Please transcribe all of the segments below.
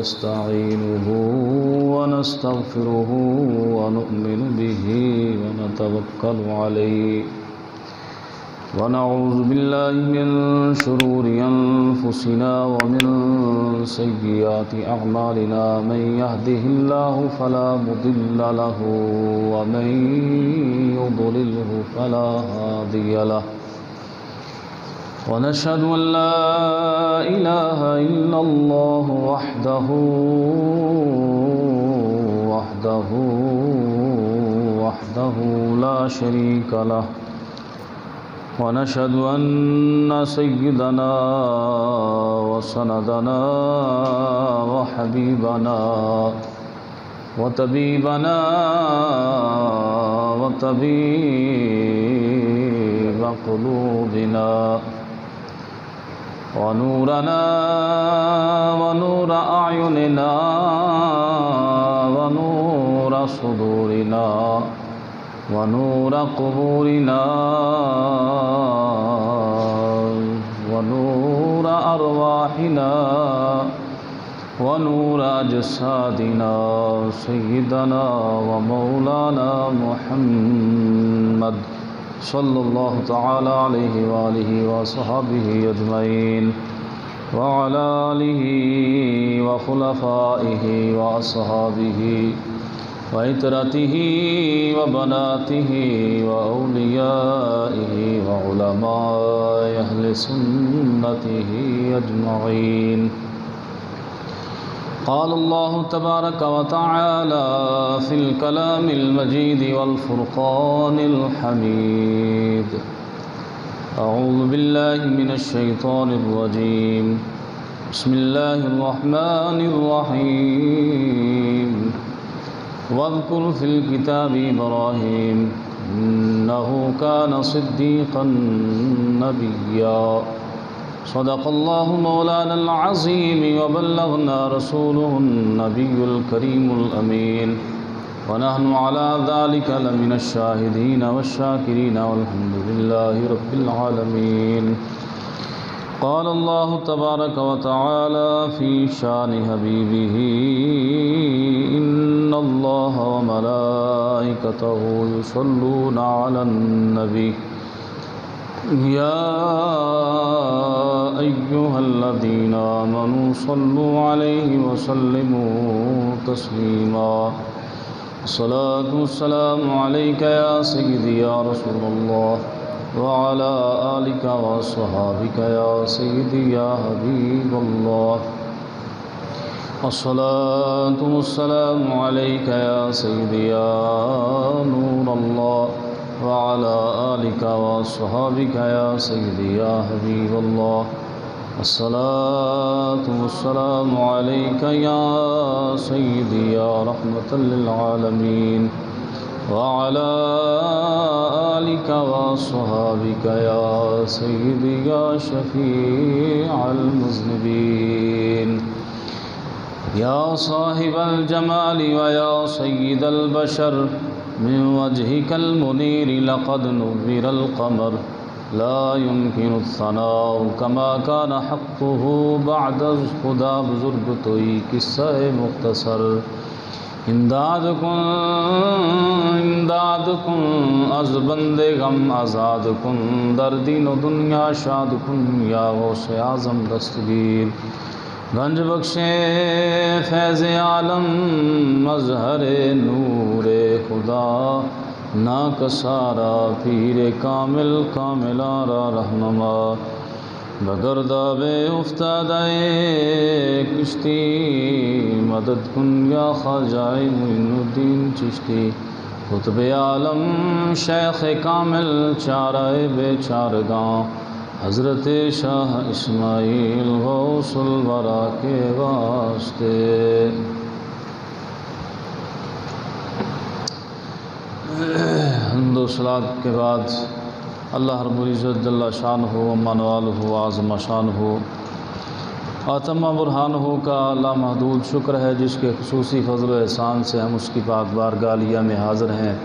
ونستعينه ونستغفره ونؤمن به ونتوكل عليه ونعوذ بالله من شرور أنفسنا ومن سيئات أعمالنا من يهده الله فلا مضل له ومن يضلله فلا هادي له ونشهد أن لا إله إلا الله وحده لا شريك له ونشهد أن سيدنا وسندنا وحبيبنا وطبيبنا وطبيب قلوبنا ونورنا ونور أعيننا ونور صدورنا ونور قبورنا ونور أرواحنا ونور أجسادنا سيدنا ومولانا محمد صلى الله تعالى عليه وآله وصحبه أجمعين وعلى آله وخلفائه وأصحابه وعترته وبناته وأوليائه وعلماء أهل سنته أجمعين. قال الله تبارك وتعالى في الكلام المجيد والفرقان الحميد: أعوذ بالله من الشيطان الرجيم. بسم الله الرحمن الرحيم. واذكر في الكتاب إبراهيم إنه كان صديقا نبيا. صدق الله مولانا العظيم وبلغنا رسوله النبي الكريم الأمين ونحن على ذلك لمن الشاهدين والشاكرين والحمد لله رب العالمين. قال الله تبارك وتعالى في شان حبيبه: إن الله وملائكته يصلون على النبي يا أيها الذين آمنوا صلوا عليه وسلموا تسليما. الصلاة والسلام عليك يا سيدي يا رسول الله وعلى آلك وصحابك يا سيدي يا حبيب الله. الصلاة والسلام عليك يا سيدي يا نور الله وعلى آلك وصحابك يا سيدي يا حبيب الله. الصلاة والسلام عليك يا سيدي يا رحمة للعالمين وعلى آلك وصحابك يا سيدي يا شفيع المذنبين. يا صاحب الجمال ويا سيد البشر من وجهك المنير لقد نور القمر لا يمكن الثناء كما كان حقه بعد خدا بزرگ توئی قصہ مختصر. امداد کن از بند غم آزاد کن در دین و دنیا شاد کن یا غوث اعظم دستگیر. گنج بخشے فیض عالم مظہر نور خدا ناکسارا پیر کامل کاملارا رہنما. بگرداب افتادہ کشتی مدد کن یا خواجہ معین الدین چشتی. قطب عالم شیخ کامل چارہ بے چارگاں حضرت شاہ اسماعیل غوث الورا کے واسطے. حمد و صلات کے بعد اللہ رب العزت جل شانہ و منوالہ و عظم شانہ آتم برہانہ کا لامحدود شکر ہے جس کے خصوصی فضل و احسان سے ہم اس کی پاک بارگاہ عالیہ میں حاضر ہیں.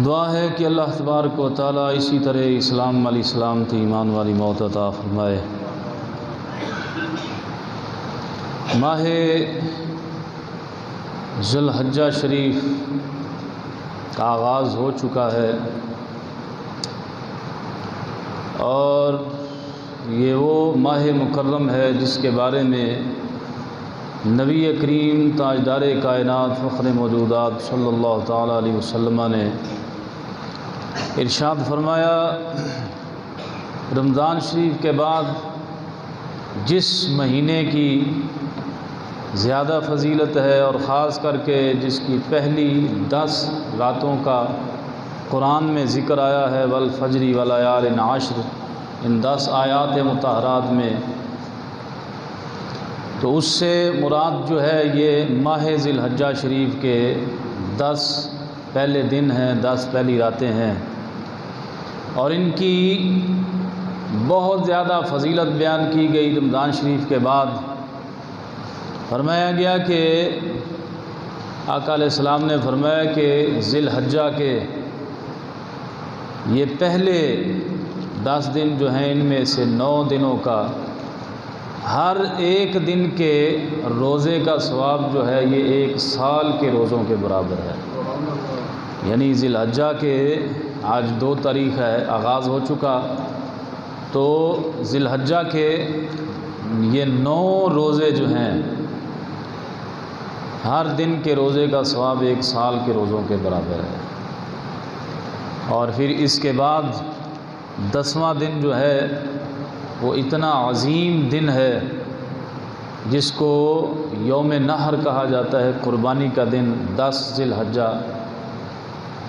دعا ہے کہ اللہ تبارک و تعالیٰ اسی طرح اسلام والی سلامتی ایمان والی موت عطا فرمائے. ماہ ذی الحجہ شریف کا آغاز ہو چکا ہے، اور یہ وہ ماہ مکرم ہے جس کے بارے میں نبی کریم تاجدار کائنات فخر موجودات صلی اللہ تعالیٰ علیہ وسلم نے ارشاد فرمایا، رمضان شریف کے بعد جس مہینے کی زیادہ فضیلت ہے، اور خاص کر کے جس کی پہلی 10 راتوں کا قرآن میں ذکر آیا ہے، والفجر ولیال عشر، ان 10 آیات مطہرات میں، تو اس سے مراد جو ہے یہ ماہ ذی الحجہ شریف کے 10 پہلے دن ہیں، 10 پہلی راتیں ہیں، اور ان کی بہت زیادہ فضیلت بیان کی گئی۔ رمضان شریف کے بعد فرمایا گیا کہ آقا علیہ السلام نے فرمایا کہ ذی الحجہ کے یہ پہلے 10 دن جو ہیں، ان میں سے 9 دنوں کا ہر ایک دن کے روزے کا ثواب جو ہے یہ 1 سال کے روزوں کے برابر ہے۔ یعنی ذی الحجہ کے آج 2 تاریخ ہے، آغاز ہو چکا، تو ذی الحجہ کے یہ 9 روزے جو ہیں، ہر دن کے روزے کا ثواب 1 سال کے روزوں کے برابر ہے۔ اور پھر اس کے بعد 10واں دن جو ہے وہ اتنا عظیم دن ہے جس کو یوم نحر کہا جاتا ہے، قربانی کا دن، 10 ذی الحجہ،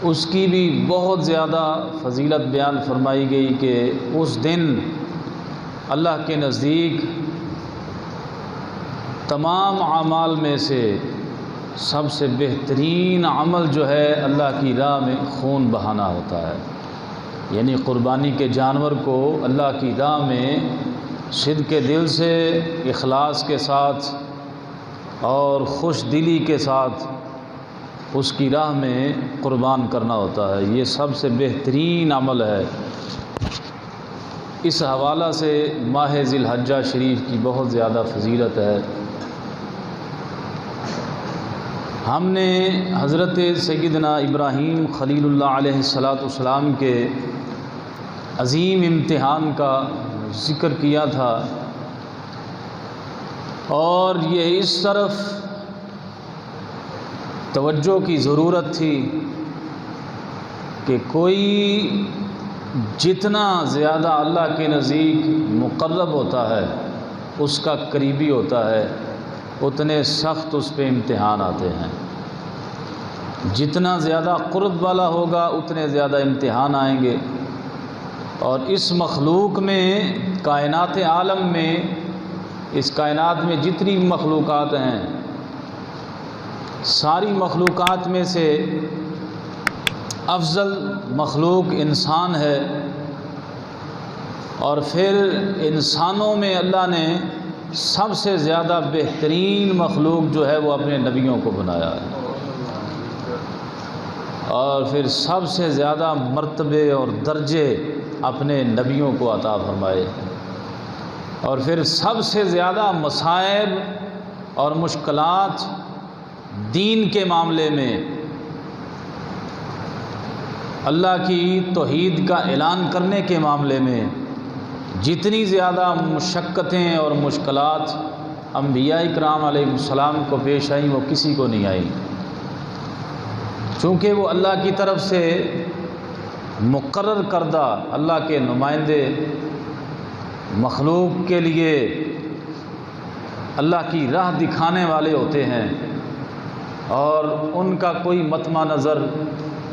اس کی بھی بہت زیادہ فضیلت بیان فرمائی گئی کہ اس دن اللہ کے نزدیک تمام اعمال میں سے سب سے بہترین عمل جو ہے اللہ کی راہ میں خون بہانا ہوتا ہے۔ یعنی قربانی کے جانور کو اللہ کی راہ میں صدق دل سے، اخلاص کے ساتھ اور خوش دلی کے ساتھ اس کی راہ میں قربان کرنا ہوتا ہے، یہ سب سے بہترین عمل ہے۔ اس حوالہ سے ماہ ذی الحجہ شریف کی بہت زیادہ فضیلت ہے۔ ہم نے حضرت سیدنا ابراہیم خلیل اللہ علیہ السلام کے عظیم امتحان کا ذکر کیا تھا، اور یہ اس طرف توجہ کی ضرورت تھی کہ کوئی جتنا زیادہ اللہ کے نزدیک مقرب ہوتا ہے، اس کا قریبی ہوتا ہے، اتنے سخت اس پہ امتحان آتے ہیں۔ جتنا زیادہ قرب والا ہوگا اتنے زیادہ امتحان آئیں گے۔ اور اس مخلوق میں، کائنات عالم میں، اس کائنات میں جتنی مخلوقات ہیں، ساری مخلوقات میں سے افضل مخلوق انسان ہے، اور پھر انسانوں میں اللہ نے سب سے زیادہ بہترین مخلوق جو ہے وہ اپنے نبیوں کو بنایا ہے، اور پھر سب سے زیادہ مرتبے اور درجے اپنے نبیوں کو عطا فرمائے، اور پھر سب سے زیادہ مصائب اور مشکلات دین کے معاملے میں اللہ کی توحید کا اعلان کرنے کے معاملے میں جتنی زیادہ مشقتیں اور مشکلات انبیاء کرام علیہ السلام کو پیش آئیں وہ کسی کو نہیں آئیں، چونکہ وہ اللہ کی طرف سے مقرر کردہ اللہ کے نمائندے مخلوق کے لیے اللہ کی راہ دکھانے والے ہوتے ہیں، اور ان کا کوئی مطمع نظر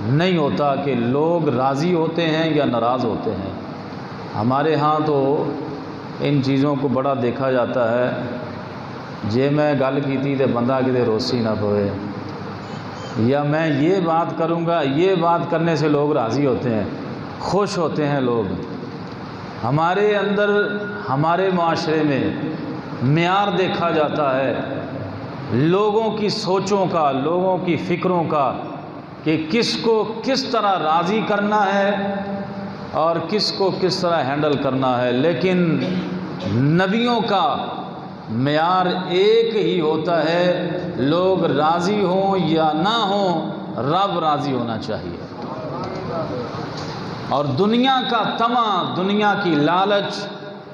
نہیں ہوتا کہ لوگ راضی ہوتے ہیں یا ناراض ہوتے ہیں۔ ہمارے ہاں تو ان چیزوں کو بڑا دیکھا جاتا ہے، جے میں گل کیتی تے بندہ کتے روسی نہ پوے، یا میں یہ بات کروں گا، یہ بات کرنے سے لوگ راضی ہوتے ہیں، خوش ہوتے ہیں لوگ۔ ہمارے اندر، ہمارے معاشرے میں معیار دیکھا جاتا ہے لوگوں کی سوچوں کا، لوگوں کی فکروں کا، کہ کس کو کس طرح راضی کرنا ہے اور کس کو کس طرح ہینڈل کرنا ہے۔ لیکن نبیوں کا معیار ایک ہی ہوتا ہے، لوگ راضی ہوں یا نہ ہوں، رب راضی ہونا چاہیے۔ اور دنیا کا طمع، دنیا کی لالچ،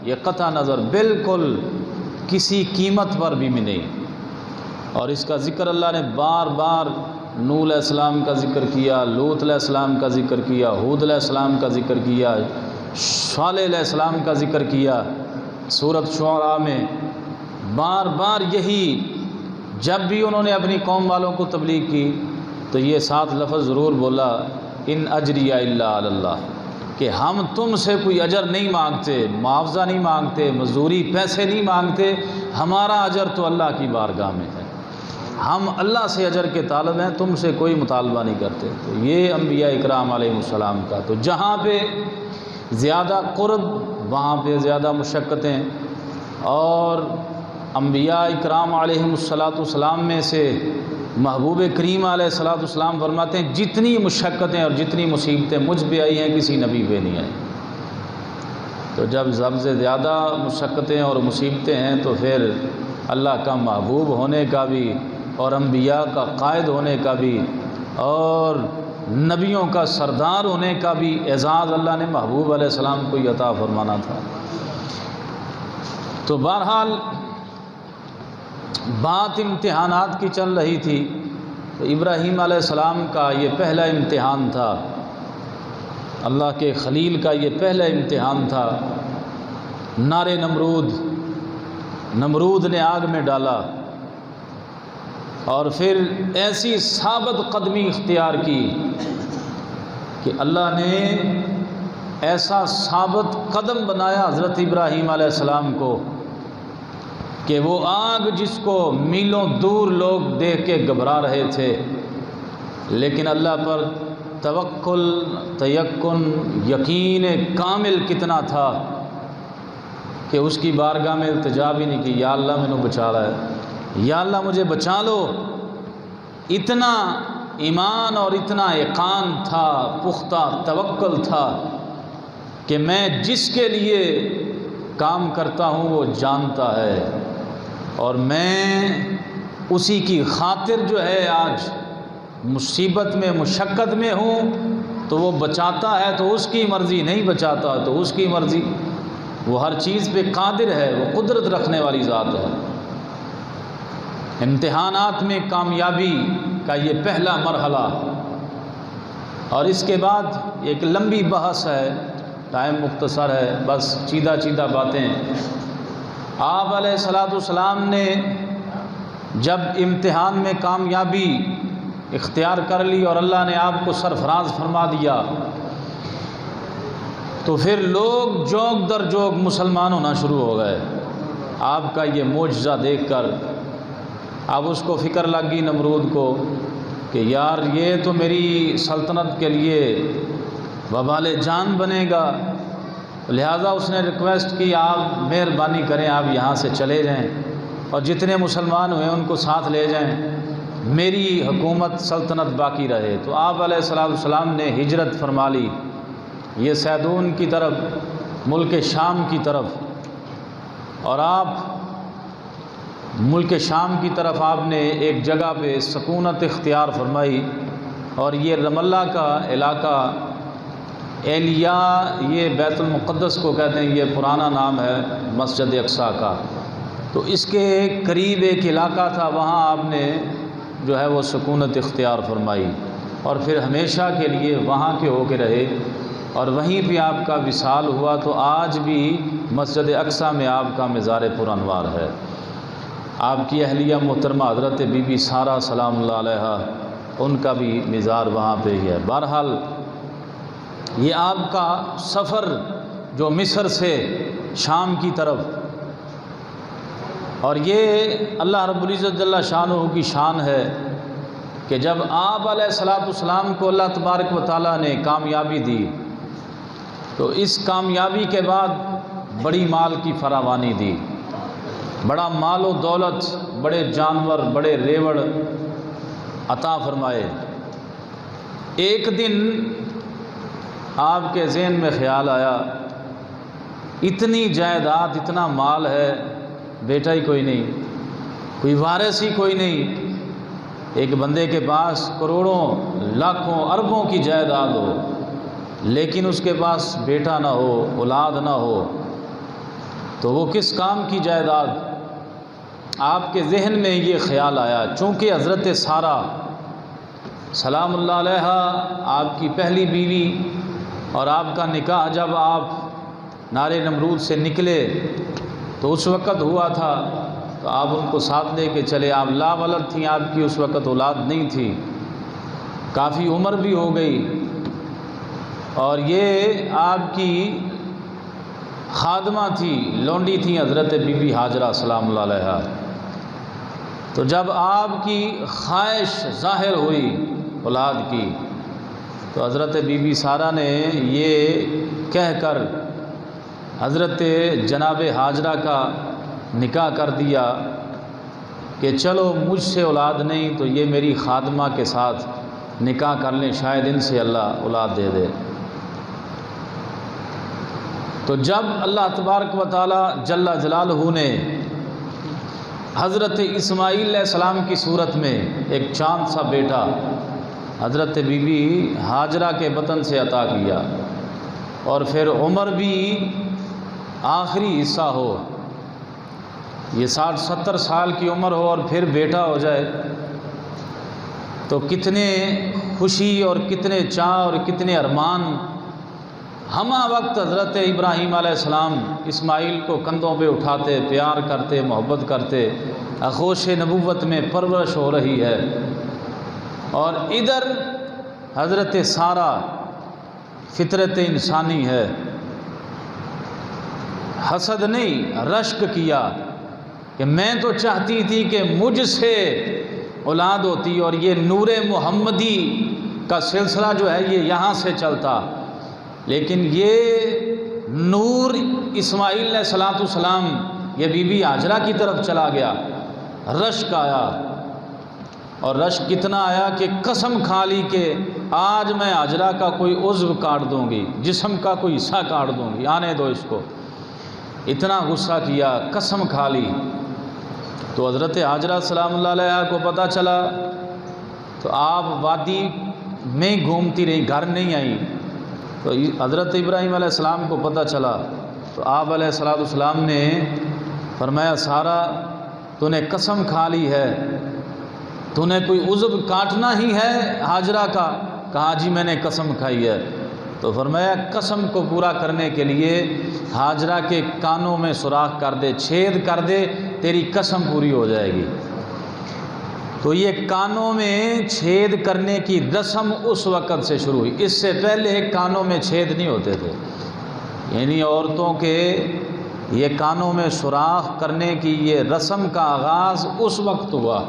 یہ قطع نظر بالکل کسی قیمت پر بھی نہیں۔ اور اس کا ذکر اللہ نے بار بار نوح علیہ السلام کا ذکر کیا، لوط علیہ السلام کا ذکر کیا، ہود علیہ السلام کا ذکر کیا، صالح علیہ السلام کا ذکر کیا سورۃ شعراء میں۔ بار بار یہی، جب بھی انہوں نے اپنی قوم والوں کو تبلیغ کی تو یہ 7 لفظ ضرور بولا، ان اجریہ الا علی اللہ، کہ ہم تم سے کوئی اجر نہیں مانگتے، معاوضہ نہیں مانگتے، مزدوری پیسے نہیں مانگتے، ہمارا اجر تو اللہ کی بارگاہ میں ہے، ہم اللہ سے اجر کے طالب ہیں، تم سے کوئی مطالبہ نہیں کرتے۔ تو یہ انبیاء اکرام علیہ السلام کا، تو جہاں پہ زیادہ قرب وہاں پہ زیادہ مشقتیں، اور انبیاء اکرام علیہ السلام میں سے محبوب کریم علیہ السلام فرماتے ہیں جتنی مشقتیں اور جتنی مصیبتیں مجھ پہ آئی ہیں کسی نبی پہ نہیں آئی۔ تو جب سب سے زیادہ مشقتیں اور مصیبتیں ہیں تو پھر اللہ کا محبوب ہونے کا بھی، اور انبیاء کا قائد ہونے کا بھی، اور نبیوں کا سردار ہونے کا بھی اعزاز اللہ نے محبوب علیہ السلام کو ہی عطا فرمانا تھا۔ تو بہرحال بات امتحانات کی چل رہی تھی، تو ابراہیم علیہ السلام کا یہ پہلا امتحان تھا، اللہ کے خلیل کا یہ پہلا امتحان تھا۔ نار نمرود نے آگ میں ڈالا، اور پھر ایسی ثابت قدمی اختیار کی کہ اللہ نے ایسا ثابت قدم بنایا حضرت ابراہیم علیہ السلام کو کہ وہ آگ جس کو میلوں دور لوگ دیکھ کے گھبرا رہے تھے، لیکن اللہ پر توکل، تیقن، یقین کامل کتنا تھا کہ اس کی بارگاہ میں التجا بھی نہیں کی، یا اللہ مینوں بچا رہا ہے، یا اللہ مجھے بچا لو۔ اتنا ایمان اور اتنا یقین تھا، پختہ توکل تھا کہ میں جس کے لیے کام کرتا ہوں وہ جانتا ہے، اور میں اسی کی خاطر جو ہے آج مصیبت میں مشقت میں ہوں، تو وہ بچاتا ہے تو اس کی مرضی، نہیں بچاتا تو اس کی مرضی، وہ ہر چیز پہ قادر ہے، وہ قدرت رکھنے والی ذات ہے۔ امتحانات میں کامیابی کا یہ پہلا مرحلہ، اور اس کے بعد ایک لمبی بحث ہے، ٹائم مختصر ہے، بس چیدہ باتیں۔ آپ علیہ السلام نے جب امتحان میں کامیابی اختیار کر لی اور اللہ نے آپ کو سرفراز فرما دیا، تو پھر لوگ جوگ در جوگ مسلمان ہونا شروع ہو گئے آپ کا یہ معجزہ دیکھ کر۔ اب اس کو فکر لگ گئی نمرود کو کہ یار یہ تو میری سلطنت کے لیے وبال جان بنے گا، لہٰذا اس نے ریکویسٹ کی آپ مہربانی کریں، آپ یہاں سے چلے جائیں اور جتنے مسلمان ہوئے ان کو ساتھ لے جائیں، میری حکومت سلطنت باقی رہے۔ تو آپ علیہ السلام نے ہجرت فرما لی، یہ سیدون کی طرف، ملک شام کی طرف، اور آپ ملک شام کی طرف آپ نے ایک جگہ پہ سکونت اختیار فرمائی، اور یہ رم اللہ کا علاقہ ایلیا، یہ بیت المقدس کو کہتے ہیں، یہ پرانا نام ہے مسجد اقصیٰ کا، تو اس کے قریب ایک علاقہ تھا، وہاں آپ نے جو ہے وہ سکونت اختیار فرمائی، اور پھر ہمیشہ کے لیے وہاں کے ہو کے رہے، اور وہیں بھی آپ کا وصال ہوا۔ تو آج بھی مسجد اقصیٰ میں آپ کا مزار پرانوار ہے، آپ کی اہلیہ محترمہ حضرت بی بی سارہ سلام اللہ علیہا، ان کا بھی مزار وہاں پہ ہی ہے۔ بہرحال یہ آپ کا سفر جو مصر سے شام کی طرف، اور یہ اللہ رب العزت جل شانہ کی شان ہے کہ جب آپ علیہ السلام کو اللہ تبارک و تعالیٰ نے کامیابی دی، تو اس کامیابی کے بعد بڑی مال کی فراوانی دی، بڑا مال و دولت، بڑے جانور، بڑے ریوڑ عطا فرمائے۔ ایک دن آپ کے ذہن میں خیال آیا اتنی جائیداد، اتنا مال ہے، بیٹا ہی کوئی نہیں، کوئی وارث ہی کوئی نہیں۔ ایک بندے کے پاس کروڑوں لاکھوں اربوں کی جائیداد ہو لیکن اس کے پاس بیٹا نہ ہو، اولاد نہ ہو، تو وہ کس کام کی جائیداد؟ آپ کے ذہن میں یہ خیال آیا، چونکہ حضرت سارہ سلام اللہ علیہا آپ کی پہلی بیوی، اور آپ کا نکاح جب آپ نار نمرود سے نکلے تو اس وقت ہوا تھا، تو آپ ان کو ساتھ لے کے چلے۔ آپ لا ولد تھیں، آپ کی اس وقت اولاد نہیں تھی، کافی عمر بھی ہو گئی، اور یہ آپ کی خادمہ تھی، لونڈی تھی حضرت بی بی ہاجرہ سلام اللہ علیہا۔ تو جب آپ کی خواہش ظاہر ہوئی اولاد کی تو حضرت بی بی سارہ نے یہ کہہ کر حضرت جناب ہاجرہ کا نکاح کر دیا کہ چلو مجھ سے اولاد نہیں تو یہ میری خادمہ کے ساتھ نکاح کر لیں، شاید ان سے اللہ اولاد دے دے۔ تو جب اللہ تبارک و تعالی جل جلالہ نے حضرت اسماعیل علیہ السلام کی صورت میں ایک چاند سا بیٹا حضرت بی بی ہاجرہ کے بطن سے عطا کیا، اور پھر عمر بھی آخری حصہ ہو، یہ 60-70 سال کی عمر ہو اور پھر بیٹا ہو جائے، تو کتنے خوشی اور کتنے چاہ اور کتنے ارمان۔ ہمہ وقت حضرت ابراہیم علیہ السلام اسماعیل کو کندھوں پہ اٹھاتے، پیار کرتے، محبت کرتے، آغوش نبوت میں پرورش ہو رہی ہے، اور ادھر حضرت سارہ فطرت انسانی ہے، حسد نہیں رشک کیا کہ میں تو چاہتی تھی کہ مجھ سے اولاد ہوتی، اور یہ نور محمدی کا سلسلہ جو ہے یہ یہاں سے چلتا، لیکن یہ نور اسماعیل علیہ السلام یہ بی بی ہاجرہ کی طرف چلا گیا، رشک آیا، اور رشک کتنا آیا کہ قسم کھا لی کہ آج میں ہاجرہ کا کوئی عضو کاٹ دوں گی، جسم کا کوئی حصہ کاٹ دوں گی، آنے دو اس کو، اتنا غصہ کیا، قسم کھا لی۔ تو حضرت ہاجرہ سلام اللہ علیہ کو پتہ چلا، تو آپ وادی میں گھومتی رہی، گھر نہیں آئی، تو حضرت ابراہیم علیہ السلام کو پتہ چلا، تو آپ علیہ السلام نے فرمایا سارہ تو نے قسم کھا لی ہے، تو نے کوئی عضو کاٹنا ہی ہے ہاجرہ کا؟ کہا جی میں نے قسم کھائی ہے۔ تو فرمایا قسم کو پورا کرنے کے لیے ہاجرہ کے کانوں میں سوراخ کر دے، چھید کر دے، تیری قسم پوری ہو جائے گی۔ تو یہ کانوں میں چھید کرنے کی رسم اس وقت سے شروع ہوئی، اس سے پہلے کانوں میں چھید نہیں ہوتے تھے، یعنی عورتوں کے یہ کانوں میں سوراخ کرنے کی یہ رسم کا آغاز اس وقت ہوا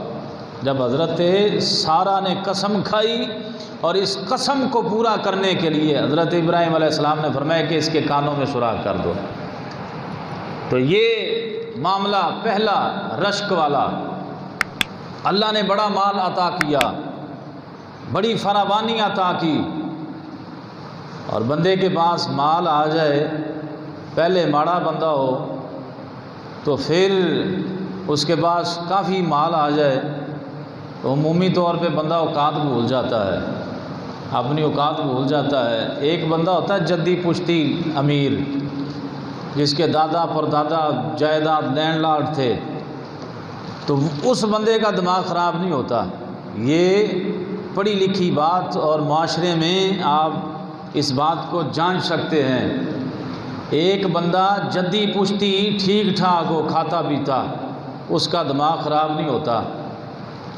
جب حضرت سارہ نے قسم کھائی، اور اس قسم کو پورا کرنے کے لیے حضرت ابراہیم علیہ السلام نے فرمایا کہ اس کے کانوں میں سوراخ کر دو۔ تو یہ معاملہ پہلا رشک والا، اللہ نے بڑا مال عطا کیا، بڑی فراوانی عطا کی، اور بندے کے پاس مال آ جائے، پہلے ماڑا بندہ ہو تو پھر اس کے پاس کافی مال آ جائے تو عمومی طور پہ بندہ اوقات بھول جاتا ہے، اپنی اوقات بھول جاتا ہے۔ ایک بندہ ہوتا ہے جدی پشتی امیر، جس کے دادا پردادا جائیداد لینڈ لارڈ تھے، تو اس بندے کا دماغ خراب نہیں ہوتا، یہ پڑھی لکھی بات، اور معاشرے میں آپ اس بات کو جان سکتے ہیں۔ ایک بندہ جدی پشتی ٹھیک ٹھاک ہو، کھاتا پیتا، اس کا دماغ خراب نہیں ہوتا،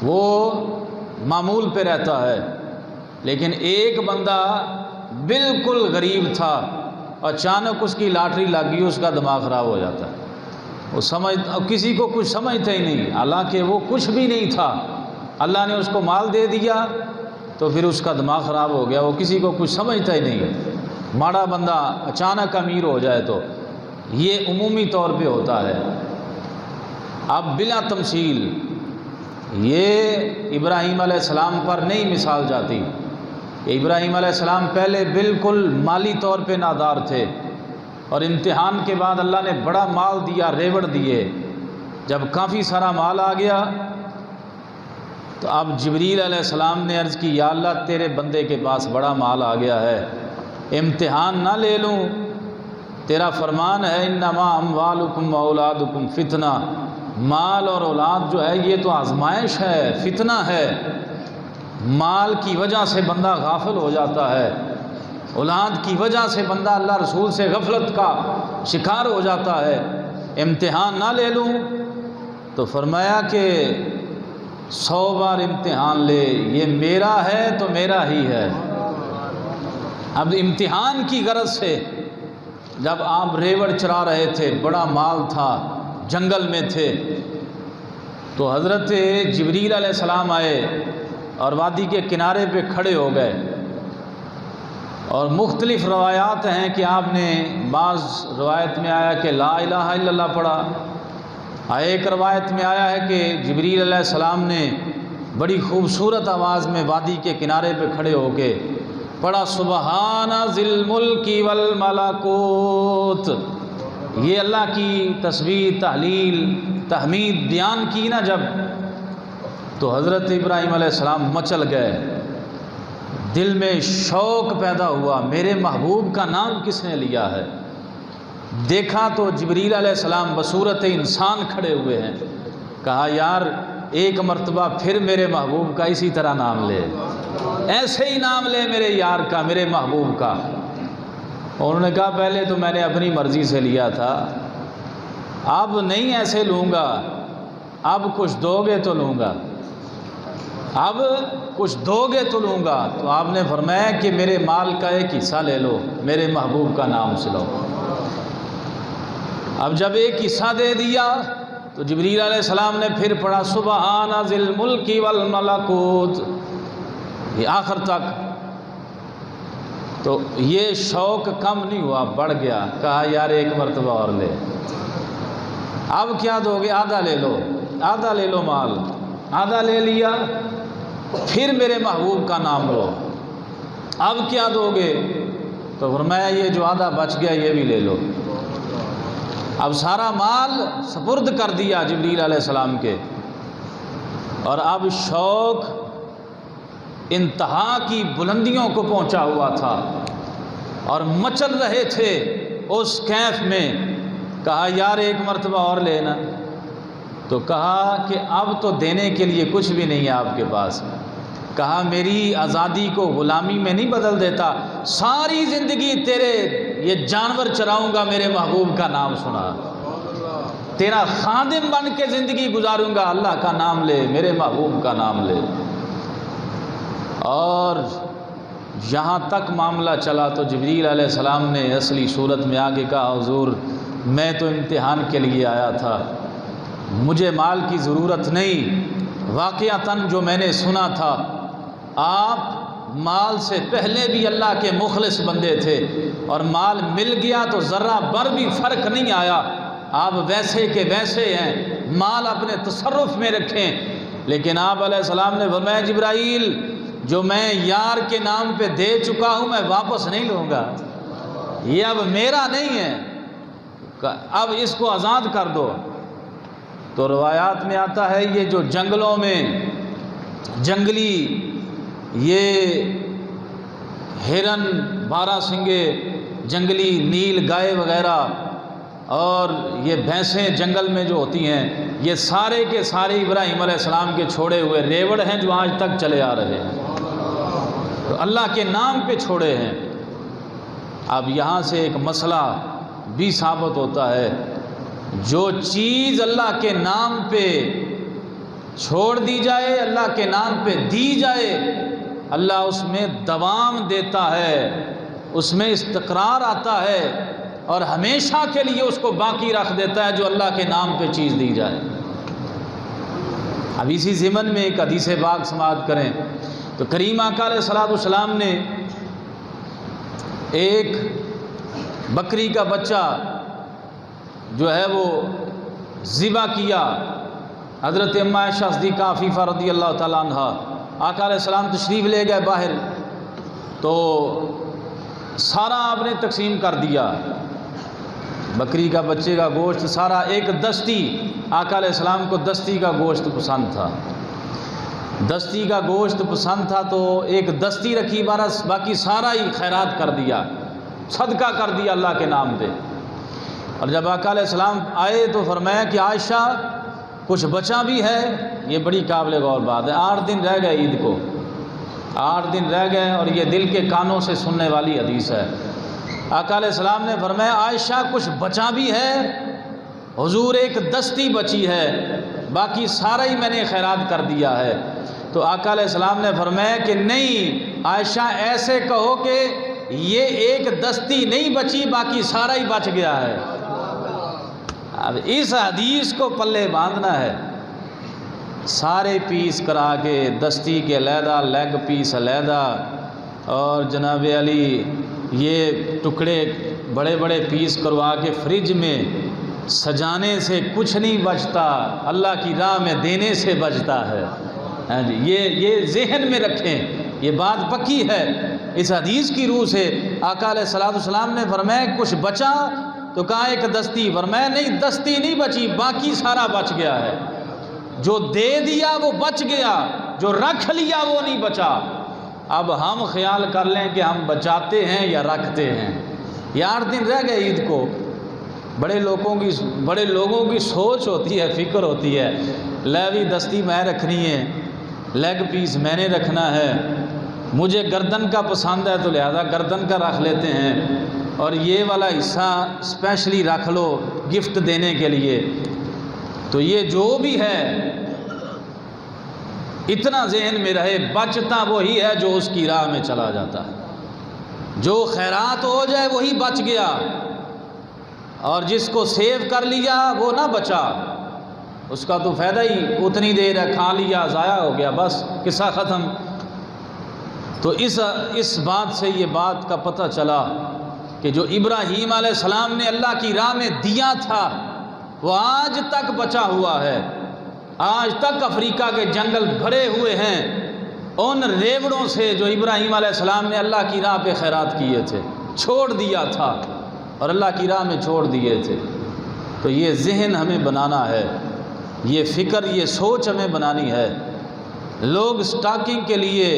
وہ معمول پہ رہتا ہے۔ لیکن ایک بندہ بالکل غریب تھا، اچانک اس کی لاٹری لگ گئی، اس کا دماغ خراب ہو جاتا ہے، وہ کسی کو کچھ سمجھتا ہی نہیں، حالانکہ وہ کچھ بھی نہیں تھا، اللہ نے اس کو مال دے دیا تو پھر اس کا دماغ خراب ہو گیا، وہ کسی کو کچھ سمجھتا ہی نہیں۔ ماڑا بندہ اچانک امیر ہو جائے تو یہ عمومی طور پہ ہوتا ہے۔ اب بلا تمثیل یہ ابراہیم علیہ السلام پر نہیں مثال جاتی، ابراہیم علیہ السلام پہلے بالکل مالی طور پہ نادار تھے، اور امتحان کے بعد اللہ نے بڑا مال دیا، ریوڑ دیے، جب کافی سارا مال آ گیا تو اب جبریل علیہ السلام نے عرض کی یا اللہ تیرے بندے کے پاس بڑا مال آ گیا ہے، امتحان نہ لے لوں؟ تیرا فرمان ہے انما اموالکم و اولادکم فتنہ، مال اور اولاد جو ہے یہ تو آزمائش ہے، فتنہ ہے۔ مال کی وجہ سے بندہ غافل ہو جاتا ہے، اولاد کی وجہ سے بندہ اللہ رسول سے غفلت کا شکار ہو جاتا ہے، امتحان نہ لے لوں؟ تو فرمایا کہ 100 بار امتحان لے، یہ میرا ہے تو میرا ہی ہے۔ اب امتحان کی غرض سے جب آپ ریوڑ چرا رہے تھے، بڑا مال تھا، جنگل میں تھے، تو حضرت جبریل علیہ السلام آئے اور وادی کے کنارے پہ کھڑے ہو گئے، اور مختلف روایات ہیں کہ آپ نے، بعض روایت میں آیا کہ لا الہ الا اللہ پڑھا، ایک روایت میں آیا ہے کہ جبریل علیہ السلام نے بڑی خوبصورت آواز میں وادی کے کنارے پہ کھڑے ہو کے پڑھا سبحان ذی الملک والملکوت۔ یہ اللہ کی تسبیح، تحلیل، تحمید بیان کی نا جب، تو حضرت ابراہیم علیہ السلام مچل گئے، دل میں شوق پیدا ہوا، میرے محبوب کا نام کس نے لیا ہے؟ دیکھا تو جبریل علیہ السلام بصورت انسان کھڑے ہوئے ہیں، کہا یار ایک مرتبہ پھر میرے محبوب کا اسی طرح نام لے، ایسے ہی نام لے میرے یار کا، میرے محبوب کا۔ انہوں نے کہا پہلے تو میں نے اپنی مرضی سے لیا تھا، اب نہیں ایسے لوں گا، اب کچھ دو گے تو لوں گا، اب کچھ دو گے تو لوں گا۔ تو آپ نے فرمایا کہ میرے مال کا ایک حصہ لے لو، میرے محبوب کا نام سے لو۔ اب جب ایک حصہ دے دیا تو جبریل علیہ السلام نے پھر پڑھا سبحان ذی الملک والملکوت، یہ آخر تک۔ تو یہ شوق کم نہیں ہوا، بڑھ گیا، کہا یار ایک مرتبہ اور لے، اب کیا دو گے؟ آدھا لے لو، آدھا لے لو مال، آدھا لے لیا، پھر میرے محبوب کا نام لو، اب کیا دو گے؟ تو فرمایا یہ جو آدھا بچ گیا یہ بھی لے لو۔ اب سارا مال سپرد کر دیا جبریل علیہ السلام کے، اور اب شوق انتہا کی بلندیوں کو پہنچا ہوا تھا اور مچل رہے تھے اس کیف میں۔ کہا یار ایک مرتبہ اور لینا، تو کہا کہ اب تو دینے کے لیے کچھ بھی نہیں ہے آپ کے پاس۔ کہا میری آزادی کو غلامی میں نہیں بدل دیتا، ساری زندگی تیرے یہ جانور چراؤں گا، میرے محبوب کا نام سنا، تیرا خادم بن کے زندگی گزاروں گا، اللہ کا نام لے، میرے محبوب کا نام لے۔ اور یہاں تک معاملہ چلا تو جبریل علیہ السلام نے اصلی صورت میں آگے کہا حضور میں تو امتحان کے لیے آیا تھا، مجھے مال کی ضرورت نہیں، واقعتاً جو میں نے سنا تھا آپ مال سے پہلے بھی اللہ کے مخلص بندے تھے، اور مال مل گیا تو ذرہ بر بھی فرق نہیں آیا، آپ ویسے کے ویسے ہیں، مال اپنے تصرف میں رکھیں۔ لیکن آپ علیہ السلام نے فرمایا جبرائیل جو میں یار کے نام پہ دے چکا ہوں میں واپس نہیں لوں گا، یہ اب میرا نہیں ہے، اب اس کو آزاد کر دو۔ تو روایات میں آتا ہے یہ جو جنگلوں میں جنگلی یہ ہرن، بارہ سنگے، جنگلی نیل گائے وغیرہ اور یہ بھینسیں جنگل میں جو ہوتی ہیں، یہ سارے کے سارے ابراہیم علیہ السلام کے چھوڑے ہوئے ریوڑ ہیں جو آج تک چلے آ رہے ہیں، تو اللہ کے نام پہ چھوڑے ہیں۔ اب یہاں سے ایک مسئلہ بھی ثابت ہوتا ہے، جو چیز اللہ کے نام پہ چھوڑ دی جائے، اللہ کے نام پہ دی جائے، اللہ اس میں دوام دیتا ہے، اس میں استقرار آتا ہے، اور ہمیشہ کے لیے اس کو باقی رکھ دیتا ہے جو اللہ کے نام پہ چیز دی جائے۔ اب اسی ضمن میں ایک حدیث پاک سماعت کریں تو کریم آقا علیہ الصلوۃ والسلام نے ایک بکری کا بچہ جو ہے وہ ذبح کیا، حضرت ام عائشہ صدیقہ عفیفہ رضی اللہ تعالیٰ عنہ، آقا علیہ السلام تشریف لے گئے باہر، تو سارا آپ نے تقسیم کر دیا، بکری کا بچے کا گوشت سارا ایک دستی، آقا علیہ السلام کو دستی کا گوشت پسند تھا، دستی کا گوشت پسند تھا تو ایک دستی رکھی، باقی سارا ہی خیرات کر دیا، صدقہ کر دیا اللہ کے نام پہ۔ اور جب آقا علیہ السلام آئے تو فرمایا کہ عائشہ کچھ بچا بھی ہے، یہ بڑی قابل غور بات ہے۔ 8 دن رہ گئے عید کو، 8 دن رہ گئے، اور یہ دل کے کانوں سے سننے والی حدیث ہے۔ آقا علیہ السلام نے فرمایا عائشہ کچھ بچا بھی ہے؟ حضور ایک دستی بچی ہے، باقی سارا ہی میں نے خیرات کر دیا ہے۔ تو آقا علیہ السلام نے فرمایا کہ نہیں عائشہ، ایسے کہو کہ یہ ایک دستی نہیں بچی، باقی سارا ہی بچ گیا ہے۔ اب اس حدیث کو پلے باندھنا ہے، سارے پیس کرا کے، دستی کے علیحدہ، لیگ پیس علیحدہ، اور جناب علی یہ ٹکڑے بڑے بڑے پیس کروا کے فریج میں سجانے سے کچھ نہیں بچتا، اللہ کی راہ میں دینے سے بچتا ہے۔ ہاں جی، یہ ذہن میں رکھیں، یہ بات پکی ہے۔ اس حدیث کی روح سے آقا علیہ السلام نے فرمایا کچھ بچا؟ تو کہا ایک دستی، فرمایا نہیں دستی نہیں بچی، باقی سارا بچ گیا ہے۔ جو دے دیا وہ بچ گیا، جو رکھ لیا وہ نہیں بچا۔ اب ہم خیال کر لیں کہ ہم بچاتے ہیں یا رکھتے ہیں۔ یہ 8 دن رہ گئے عید کو۔ بڑے لوگوں کی سوچ ہوتی ہے، فکر ہوتی ہے، لیوی دستی میں رکھنی ہے، لیگ پیس میں نے رکھنا ہے، مجھے گردن کا پسند ہے تو لہذا گردن کا رکھ لیتے ہیں، اور یہ والا حصہ اسپیشلی رکھ لو گفٹ دینے کے لیے۔ تو یہ جو بھی ہے اتنا ذہن میں رہے، بچتا وہی ہے جو اس کی راہ میں چلا جاتا ہے۔ جو خیرات ہو جائے وہی بچ گیا، اور جس کو سیو کر لیا وہ نہ بچا، اس کا تو فائدہ ہی اتنی دیر ہے، کھا لیا ضائع ہو گیا، بس قصہ ختم۔ تو اس بات سے یہ بات کا پتہ چلا کہ جو ابراہیم علیہ السلام نے اللہ کی راہ میں دیا تھا وہ آج تک بچا ہوا ہے۔ آج تک افریقہ کے جنگل بھرے ہوئے ہیں ان ریوڑوں سے جو ابراہیم علیہ السلام نے اللہ کی راہ پہ خیرات کیے تھے، چھوڑ دیا تھا اور اللہ کی راہ میں چھوڑ دیے تھے۔ تو یہ ذہن ہمیں بنانا ہے، یہ فکر، یہ سوچ ہمیں بنانی ہے۔ لوگ سٹاکنگ کے لیے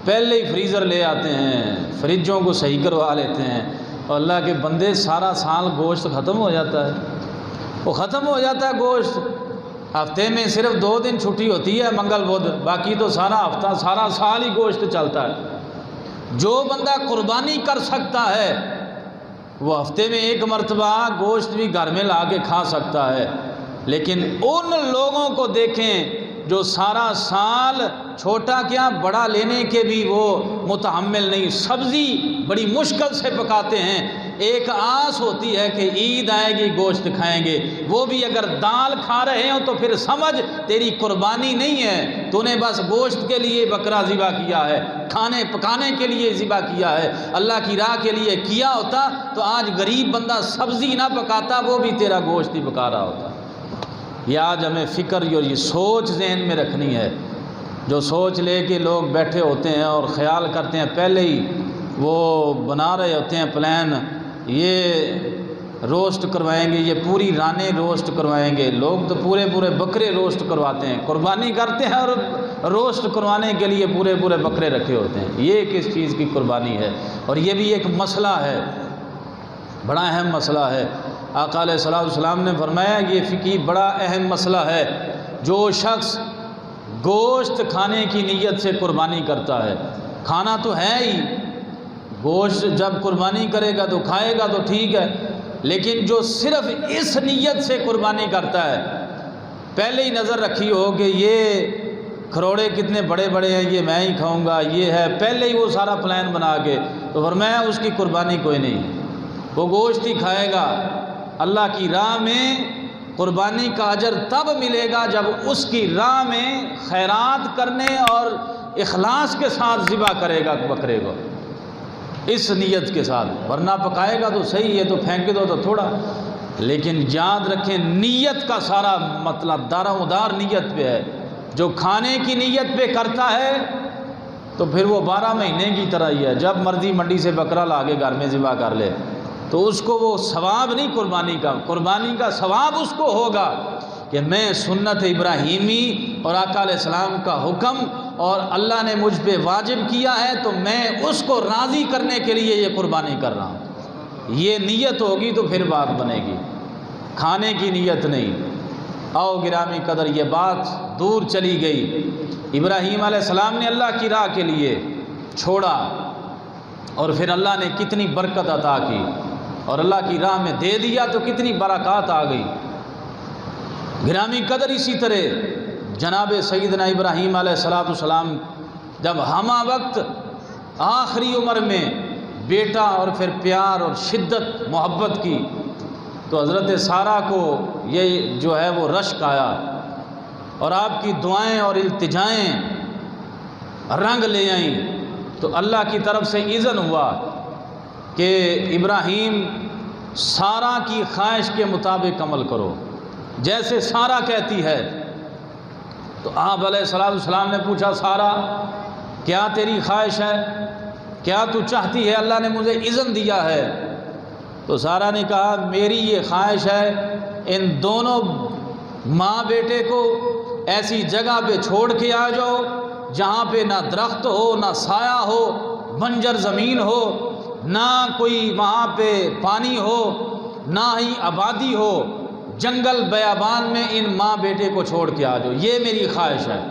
پہلے ہی فریزر لے آتے ہیں، فریجوں کو صحیح کروا لیتے ہیں، اور اللہ کے بندے سارا سال گوشت ختم ہو جاتا ہے، وہ ختم ہو جاتا ہے گوشت۔ ہفتے میں صرف 2 دن چھٹی ہوتی ہے، منگل بدھ، باقی تو سارا ہفتہ سارا سال ہی گوشت چلتا ہے۔ جو بندہ قربانی کر سکتا ہے وہ ہفتے میں 1 مرتبہ گوشت بھی گھر میں لا کے کھا سکتا ہے، لیکن ان لوگوں کو دیکھیں جو سارا سال چھوٹا کیا بڑا لینے کے بھی وہ متحمل نہیں، سبزی بڑی مشکل سے پکاتے ہیں، ایک آس ہوتی ہے کہ عید آئے گی گوشت کھائیں گے، وہ بھی اگر دال کھا رہے ہوں تو پھر سمجھ تیری قربانی نہیں ہے، تو نے بس گوشت کے لیے بکرا ذبح کیا ہے، کھانے پکانے کے لیے ذبح کیا ہے، اللہ کی راہ کے لیے کیا ہوتا تو آج غریب بندہ سبزی نہ پکاتا، وہ بھی تیرا گوشت ہی پکا رہا ہوتا۔ یہ آج ہمیں فکر اور یہ سوچ ذہن میں رکھنی ہے۔ جو سوچ لے کے لوگ بیٹھے ہوتے ہیں اور خیال کرتے ہیں، پہلے ہی وہ بنا رہے ہوتے ہیں پلان، یہ روسٹ کروائیں گے، یہ پوری رانیں روسٹ کروائیں گے۔ لوگ تو پورے بکرے روسٹ کرواتے ہیں، قربانی کرتے ہیں اور روسٹ کروانے کے لیے پورے بکرے رکھے ہوتے ہیں۔ یہ کس چیز کی قربانی ہے؟ اور یہ بھی ایک مسئلہ ہے، بڑا اہم مسئلہ ہے۔ آقا علیہ السلام نے فرمایا یہ فقہی بڑا اہم مسئلہ ہے، جو شخص گوشت کھانے کی نیت سے قربانی کرتا ہے، کھانا تو ہے ہی، گوشت جب قربانی کرے گا تو کھائے گا تو ٹھیک ہے، لیکن جو صرف اس نیت سے قربانی کرتا ہے، پہلے ہی نظر رکھی ہو کہ یہ کھروڑے کتنے بڑے بڑے ہیں، یہ میں ہی کھاؤں گا، یہ ہے، پہلے ہی وہ سارا پلان بنا کے، تو فرمایا اس کی قربانی کوئی نہیں، وہ گوشت ہی کھائے گا۔ اللہ کی راہ میں قربانی کا اجر تب ملے گا جب اس کی راہ میں خیرات کرنے اور اخلاص کے ساتھ ذبح کرے گا بکرے کو، اس نیت کے ساتھ، ورنہ پکائے گا تو صحیح ہے، تو پھینک دو تو تھوڑا۔ لیکن یاد رکھیں نیت کا سارا مطلب دار و مدار نیت پہ ہے۔ جو کھانے کی نیت پہ کرتا ہے تو پھر وہ 12 مہینے کی طرح ہی ہے، جب مرضی منڈی سے بکرا لا کے گھر میں ذبح کر لے، تو اس کو وہ ثواب نہیں قربانی کا ثواب اس کو ہوگا کہ میں سنت ابراہیمی اور آقا علیہ السلام کا حکم اور اللہ نے مجھ پہ واجب کیا ہے تو میں اس کو راضی کرنے کے لیے یہ قربانی کر رہا ہوں، یہ نیت ہوگی تو پھر بات بنے گی، کھانے کی نیت نہیں۔ آؤ گرامی قدر، یہ بات دور چلی گئی، ابراہیم علیہ السلام نے اللہ کی راہ کے لیے چھوڑا اور پھر اللہ نے کتنی برکت عطا کی، اور اللہ کی راہ میں دے دیا تو کتنی برکات آ گئی۔ گرامی قدر اسی طرح جناب سیدنا ابراہیم علیہ السلام جب ہمہ وقت آخری عمر میں بیٹا اور پھر پیار اور شدت محبت کی تو حضرت سارہ کو یہ جو ہے وہ رشک آیا، اور آپ کی دعائیں اور التجائیں رنگ لے آئیں، تو اللہ کی طرف سے اذن ہوا کہ ابراہیم سارہ کی خواہش کے مطابق عمل کرو، جیسے سارہ کہتی ہے۔ تو آپ علیہ السلام نے پوچھا، سارہ کیا تیری خواہش ہے، کیا تو چاہتی ہے؟ اللہ نے مجھے اذن دیا ہے۔ تو سارہ نے کہا میری یہ خواہش ہے ان دونوں ماں بیٹے کو ایسی جگہ پہ چھوڑ کے آ جاؤ جہاں پہ نہ درخت ہو، نہ سایہ ہو، بنجر زمین ہو، نہ کوئی وہاں پہ پانی ہو، نہ ہی آبادی ہو، جنگل بیابان میں ان ماں بیٹے کو چھوڑ کے آ جاؤ، یہ میری خواہش ہے۔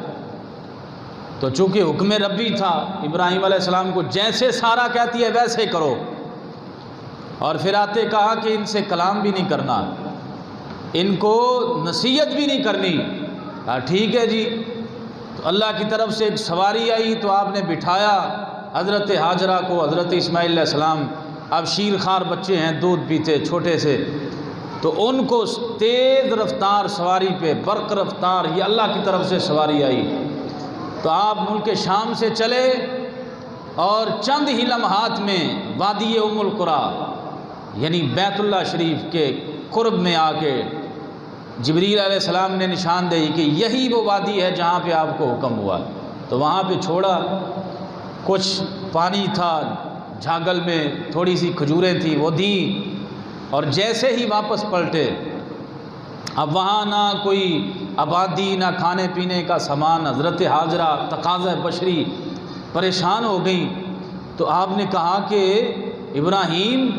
تو چونکہ حکم ربی تھا، ابراہیم علیہ السلام کو جیسے سارہ کہتی ہے ویسے کرو، اور پھر آتے کہا کہ ان سے کلام بھی نہیں کرنا، ان کو نصیحت بھی نہیں کرنی۔ کہا ٹھیک ہے جی۔ تو اللہ کی طرف سے ایک سواری آئی تو آپ نے بٹھایا حضرت ہاجرہ کو، حضرت اسماعیل علیہ السلام اب شیر خوار بچے ہیں، دودھ پیتے چھوٹے سے، تو ان کو تیز رفتار سواری پہ برق رفتار یہ اللہ کی طرف سے سواری آئی۔ تو آپ ملک شام سے چلے اور چند ہی لمحات میں وادی ام القریٰ یعنی بیت اللہ شریف کے قرب میں آ کے جبریل علیہ السلام نے نشاندہی کہ یہی وہ وادی ہے جہاں پہ آپ کو حکم ہوا۔ تو وہاں پہ چھوڑا، کچھ پانی تھا جھاگل میں، تھوڑی سی کھجوریں تھیں وہ دیں، اور جیسے ہی واپس پلٹے اب وہاں نہ کوئی آبادی نہ کھانے پینے کا سامان، حضرت ہاجرہ تقاضۂ بشری پریشان ہو گئیں۔ تو آپ نے کہا کہ ابراہیم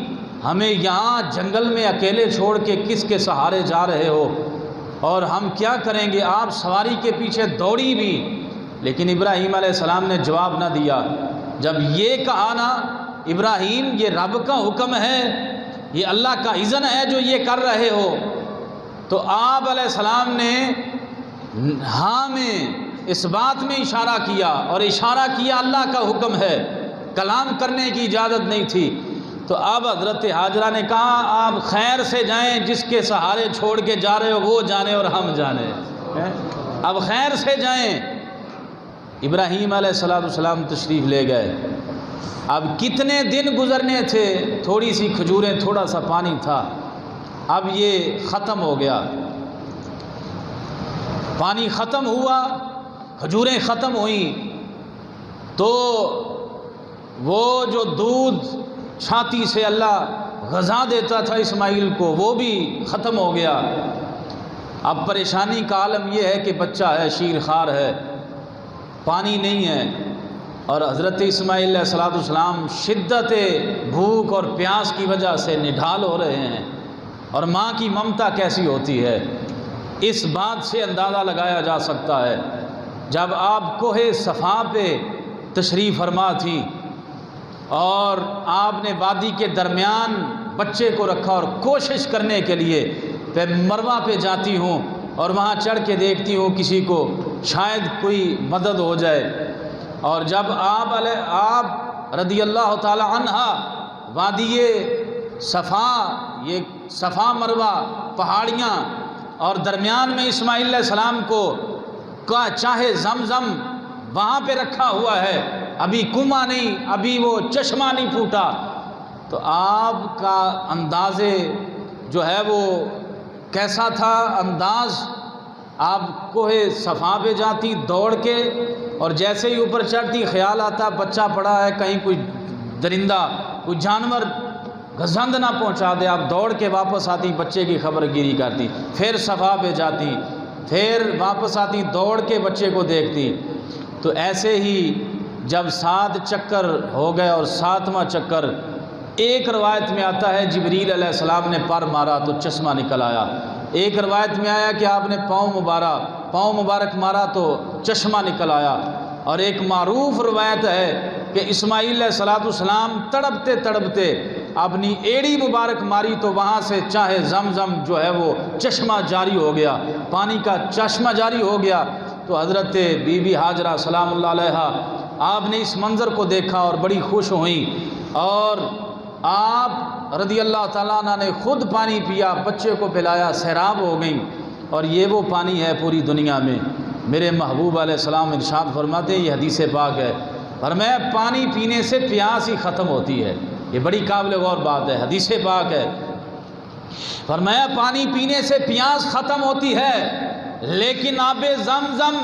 ہمیں یہاں جنگل میں اکیلے چھوڑ کے کس کے سہارے جا رہے ہو، اور ہم کیا کریں گے؟ آپ سواری کے پیچھے دوڑی بھی، لیکن ابراہیم علیہ السلام نے جواب نہ دیا۔ جب یہ کہا نا ابراہیم یہ رب کا حکم ہے، یہ اللہ کا اذن ہے جو یہ کر رہے ہو، تو آپ علیہ السلام نے ہاں میں اس بات میں اشارہ کیا، اور اشارہ کیا اللہ کا حکم ہے، کلام کرنے کی اجازت نہیں تھی۔ تو اب حضرت ہاجرہ نے کہا آپ خیر سے جائیں، جس کے سہارے چھوڑ کے جا رہے ہو وہ جانے اور ہم جانے، اب خیر سے جائیں۔ ابراہیم علیہ السلام تشریف لے گئے۔ اب کتنے دن گزرنے تھے، تھوڑی سی کھجوریں، تھوڑا سا پانی تھا، اب یہ ختم ہو گیا، پانی ختم ہوا، کھجوریں ختم ہوئیں، تو وہ جو دودھ چھاتی سے اللہ غذا دیتا تھا اسماعیل کو وہ بھی ختم ہو گیا۔ اب پریشانی کا عالم یہ ہے کہ بچہ ہے، شیر خوار ہے، پانی نہیں ہے، اور حضرت اسماعیل علیہ السلام شدت بھوک اور پیاس کی وجہ سے نڈھال ہو رہے ہیں، اور ماں کی ممتا کیسی ہوتی ہے اس بات سے اندازہ لگایا جا سکتا ہے۔ جب آپ کوہ صفا پہ تشریف فرما تھی اور آپ نے وادی کے درمیان بچے کو رکھا، اور کوشش کرنے کے لیے پہ مروہ پہ جاتی ہوں اور وہاں چڑھ کے دیکھتی ہوں کسی کو شاید کوئی مدد ہو جائے، اور جب آپ رضی اللہ تعالی عنہ وادی صفا، یہ صفا مروہ پہاڑیاں، اور درمیان میں اسماعیل علیہ السلام کو چاہے زمزم وہاں پہ رکھا ہوا ہے، ابھی کنواں نہیں، ابھی وہ چشمہ نہیں پھوٹا، تو آپ کا انداز جو ہے وہ کیسا تھا؟ انداز آپ کوہ صفا پہ جاتی دوڑ کے، اور جیسے ہی اوپر چڑھتی خیال آتا بچہ پڑا ہے، کہیں کوئی درندہ کوئی جانور گزند نہ پہنچا دے، آپ دوڑ کے واپس آتی، بچے کی خبر گیری کرتی، پھر صفا پہ جاتی، پھر واپس آتی، دوڑ کے بچے کو دیکھتی۔ تو ایسے ہی جب 7 چکر ہو گئے اور 7واں چکر، ایک روایت میں آتا ہے جبریل علیہ السلام نے پر مارا تو چشمہ نکل آیا، ایک روایت میں آیا کہ آپ نے پاؤں مبارک مارا تو چشمہ نکل آیا، اور ایک معروف روایت ہے کہ اسماعیل علیہ السلام تڑپتے تڑپتے اپنی ایڑی مبارک ماری تو وہاں سے چاہے زمزم جو ہے وہ چشمہ جاری ہو گیا، پانی کا چشمہ جاری ہو گیا۔ تو حضرت بی بی ہاجرہ سلام اللہ علیہا آپ نے اس منظر کو دیکھا اور بڑی خوش ہوئیں، اور آپ رضی اللہ تعالیٰ عنہ نے خود پانی پیا، بچے کو پلایا، سیراب ہو گئیں۔ اور یہ وہ پانی ہے پوری دنیا میں، میرے محبوب علیہ السلام ارشاد فرماتے ہیں، یہ حدیث پاک ہے، فرمایا پانی پینے سے پیاس ہی ختم ہوتی ہے۔ یہ بڑی قابل غور بات ہے، حدیث پاک ہے، فرمایا پانی پینے سے پیاس ختم ہوتی ہے، لیکن آب زمزم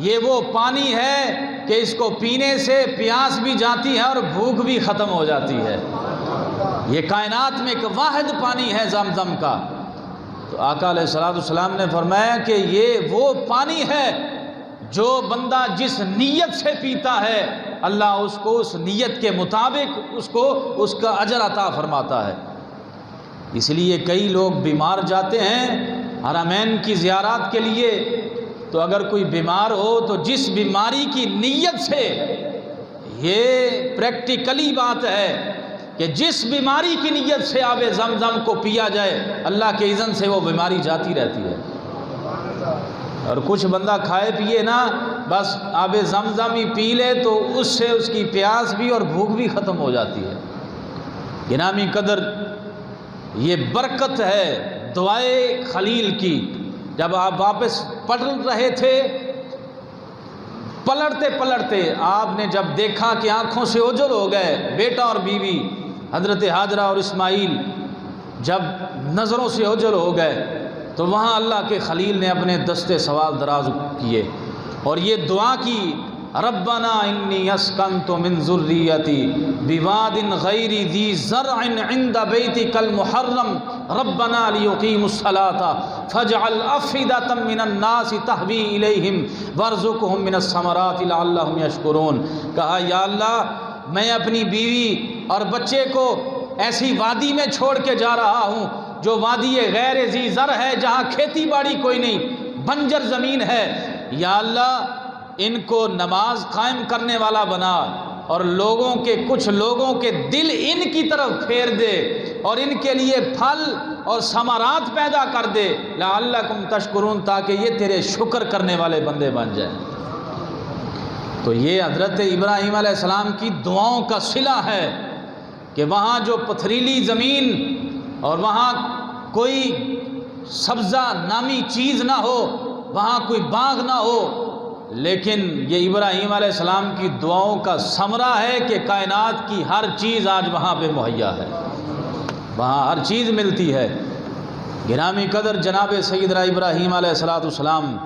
یہ وہ پانی ہے کہ اس کو پینے سے پیاس بھی جاتی ہے اور بھوک بھی ختم ہو جاتی ہے۔ یہ کائنات میں ایک واحد پانی ہے زمزم کا۔ تو آقا علیہ السلام نے فرمایا کہ یہ وہ پانی ہے جو بندہ جس نیت سے پیتا ہے اللہ اس کو اس نیت کے مطابق اس کا اجر عطا فرماتا ہے۔ اس لیے کئی لوگ بیمار جاتے ہیں حرمین کی زیارات کے لیے، تو اگر کوئی بیمار ہو تو جس بیماری کی نیت سے، یہ پریکٹیکلی بات ہے کہ جس بیماری کی نیت سے آب زمزم کو پیا جائے اللہ کے اذن سے وہ بیماری جاتی رہتی ہے۔ اور کچھ بندہ کھائے پیے نا، بس آب زمزم ہی پی لے تو اس سے اس کی پیاس بھی اور بھوک بھی ختم ہو جاتی ہے۔ گرامی قدر، یہ برکت ہے دعائے خلیل کی۔ جب آپ واپس پلٹ رہے تھے، پلٹتے پلٹتے آپ نے جب دیکھا کہ آنکھوں سے اوجھل ہو گئے، بیٹا اور بیوی حضرت ہاجرہ اور اسماعیل جب نظروں سے اوجھل ہو گئے، تو وہاں اللہ کے خلیل نے اپنے دستے سوال دراز کیے اور یہ دعا کی، ربنا انی اسکنت من ذریتی بواد غیر ذی زرع عند بیتک المحرم ربنا لیقیموا الصلاة فاجعل افئدة من الناس تہوی الیہم وارزقہم من الثمرات لعلہم یشکرون۔ کہا یا اللہ، میں اپنی بیوی اور بچے کو ایسی وادی میں چھوڑ کے جا رہا ہوں جو وادی غیر ذی زرع ہے، جہاں کھیتی باڑی کوئی نہیں، بنجر زمین ہے۔ یا اللہ، ان کو نماز قائم کرنے والا بنا اور کچھ لوگوں کے دل ان کی طرف پھیر دے اور ان کے لیے پھل اور ثمرات پیدا کر دے، لعلکم تشکرون، تاکہ یہ تیرے شکر کرنے والے بندے بن جائیں۔ تو یہ حضرت ابراہیم علیہ السلام کی دعاؤں کا صلہ ہے کہ وہاں جو پتھریلی زمین اور وہاں کوئی سبزہ نامی چیز نہ ہو، وہاں کوئی باغ نہ ہو، لیکن یہ ابراہیم علیہ السلام کی دعاؤں کا ثمرہ ہے کہ کائنات کی ہر چیز آج وہاں پہ مہیا ہے، وہاں ہر چیز ملتی ہے۔ گرامی قدر، جناب سیدنا ابراہیم علیہ السلام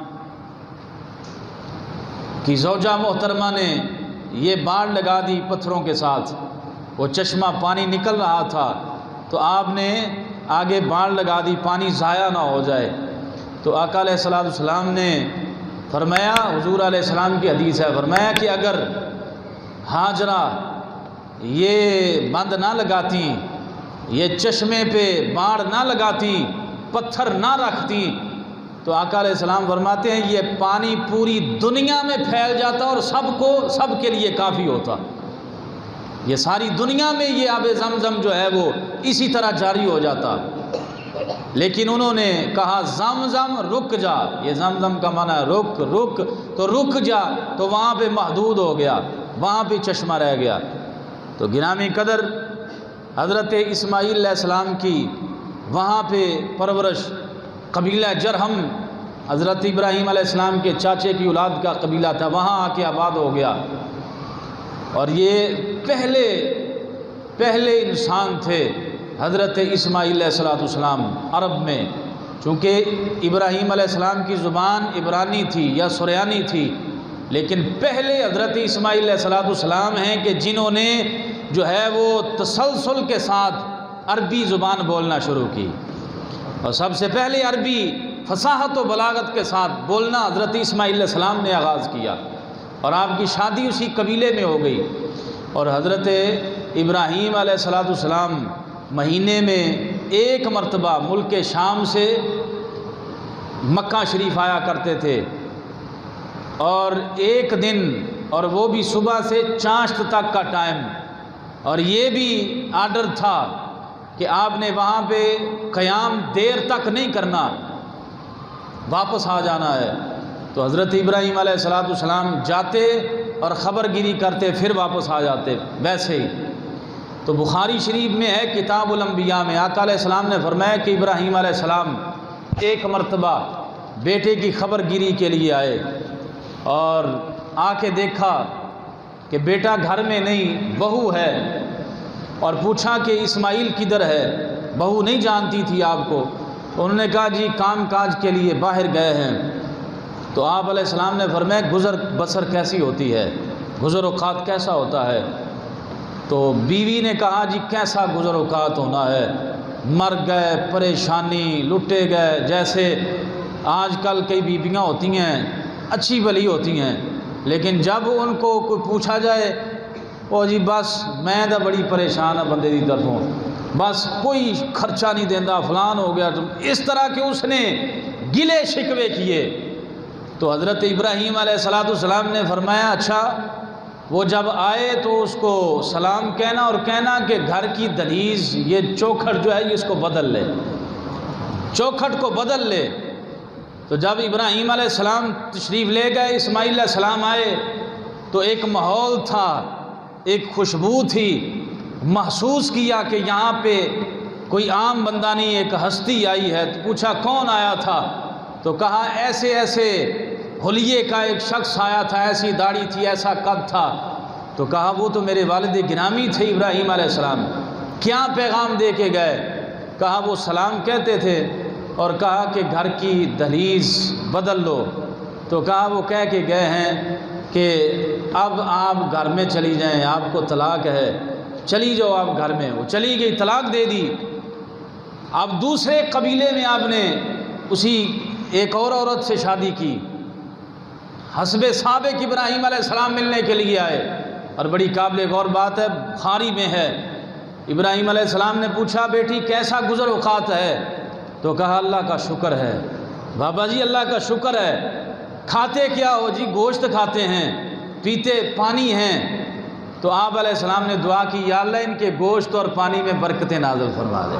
کی زوجہ محترمہ نے یہ باڑ لگا دی پتھروں کے ساتھ، وہ چشمہ پانی نکل رہا تھا تو آپ نے آگے باڑ لگا دی پانی ضائع نہ ہو جائے۔ تو آقا علیہ السلام نے فرمایا، حضور علیہ السلام کی حدیث ہے، فرمایا کہ اگر ہاجرہ یہ بند نہ لگاتی، یہ چشمے پہ باڑ نہ لگاتی، پتھر نہ رکھتی، تو آقا علیہ السلام فرماتے ہیں یہ پانی پوری دنیا میں پھیل جاتا اور سب کے لیے کافی ہوتا، یہ ساری دنیا میں یہ آب زمزم جو ہے وہ اسی طرح جاری ہو جاتا۔ لیکن انہوں نے کہا زمزم رک جا، یہ زمزم کا معنی ہے رک، تو رک جا، تو وہاں پہ محدود ہو گیا، وہاں پہ چشمہ رہ گیا۔ تو گرامی قدر، حضرت اسماعیل علیہ السلام کی وہاں پہ پرورش، قبیلہ جرہم حضرت ابراہیم علیہ السلام کے چاچے کی اولاد کا قبیلہ تھا، وہاں آ کے آباد ہو گیا، اور یہ پہلے انسان تھے حضرت اسماعیل علیہ السلام عرب میں، چونکہ ابراہیم علیہ السلام کی زبان عبرانی تھی یا سریانی تھی، لیکن پہلے حضرت اسماعیل علیہ السلام ہیں کہ جنہوں نے جو ہے وہ تسلسل کے ساتھ عربی زبان بولنا شروع کی، اور سب سے پہلے عربی فصاحت و بلاغت کے ساتھ بولنا حضرت اسماعیل علیہ السلام نے آغاز کیا، اور آپ کی شادی اسی قبیلے میں ہو گئی۔ اور حضرت ابراہیم علیہ السلام مہینے میں ایک مرتبہ ملک شام سے مکہ شریف آیا کرتے تھے، اور ایک دن، اور وہ بھی صبح سے چاشت تک کا ٹائم، اور یہ بھی آرڈر تھا کہ آپ نے وہاں پہ قیام دیر تک نہیں کرنا، واپس آ جانا ہے۔ تو حضرت ابراہیم علیہ السلام جاتے اور خبر گیری کرتے، پھر واپس آ جاتے ویسے ہی۔ تو بخاری شریف میں ہے کتاب الانبیاء میں، آقا علیہ السلام نے فرمایا کہ ابراہیم علیہ السلام ایک مرتبہ بیٹے کی خبر گیری کے لیے آئے، اور آ کے دیکھا کہ بیٹا گھر میں نہیں، بہو ہے، اور پوچھا کہ اسماعیل کدھر ہے؟ بہو نہیں جانتی تھی آپ کو۔ انہوں نے کہا جی کام کاج کے لیے باہر گئے ہیں۔ تو آپ علیہ السلام نے فرمایا گزر بسر کیسی ہوتی ہے، گزر اوقات کیسا ہوتا ہے؟ تو بیوی نے کہا جی کیسا گزر اوقات ہونا ہے، مر گئے، پریشانی، لٹے گئے، جیسے آج کل کئی بیویاں ہوتی ہیں اچھی بھلی ہوتی ہیں، لیکن جب ان کو کوئی پوچھا جائے او جی بس میں تو بڑی پریشان ہوں بندے کی طرفوں، بس کوئی خرچہ نہیں دینا، فلان ہو گیا، اس طرح کے اس نے گلے شکوے کیے۔ تو حضرت ابراہیم علیہ السلام نے فرمایا اچھا، وہ جب آئے تو اس کو سلام کہنا، اور کہنا کہ گھر کی دہلیز یہ چوکھٹ جو ہے یہ اس کو بدل لے، چوکھٹ کو بدل لے۔ تو جب ابراہیم علیہ السلام تشریف لے گئے، اسماعیل علیہ السلام آئے، تو ایک ماحول تھا، ایک خوشبو تھی، محسوس کیا کہ یہاں پہ کوئی عام بندہ نہیں، ایک ہستی آئی ہے۔ تو پوچھا کون آیا تھا؟ تو کہا ایسے ایسے حلیے کا ایک شخص آیا تھا، ایسی داڑھی تھی، ایسا قد تھا۔ تو کہا وہ تو میرے والد گرامی تھے ابراہیم علیہ السلام، کیا پیغام دے کے گئے؟ کہا وہ سلام کہتے تھے، اور کہا کہ گھر کی دہلیز بدل لو۔ تو کہا وہ کہہ کے گئے ہیں کہ اب آپ گھر میں چلی جائیں، آپ کو طلاق ہے، چلی جاؤ آپ گھر میں۔ وہ چلی گئی، طلاق دے دی۔ اب دوسرے قبیلے میں آپ نے اسی ایک اور عورت سے شادی کی، حسب سابق ابراہیم علیہ السلام ملنے کے لیے آئے۔ اور بڑی قابل غور بات ہے، بخاری میں ہے، ابراہیم علیہ السلام نے پوچھا بیٹی کیسا گزر اوقات ہے؟ تو کہا اللہ کا شکر ہے بابا جی، اللہ کا شکر ہے۔ کھاتے کیا ہو؟ جی گوشت کھاتے ہیں، پیتے پانی ہیں۔ تو آپ علیہ السلام نے دعا کی یا اللہ ان کے گوشت اور پانی میں برکتیں نازل فرما دے۔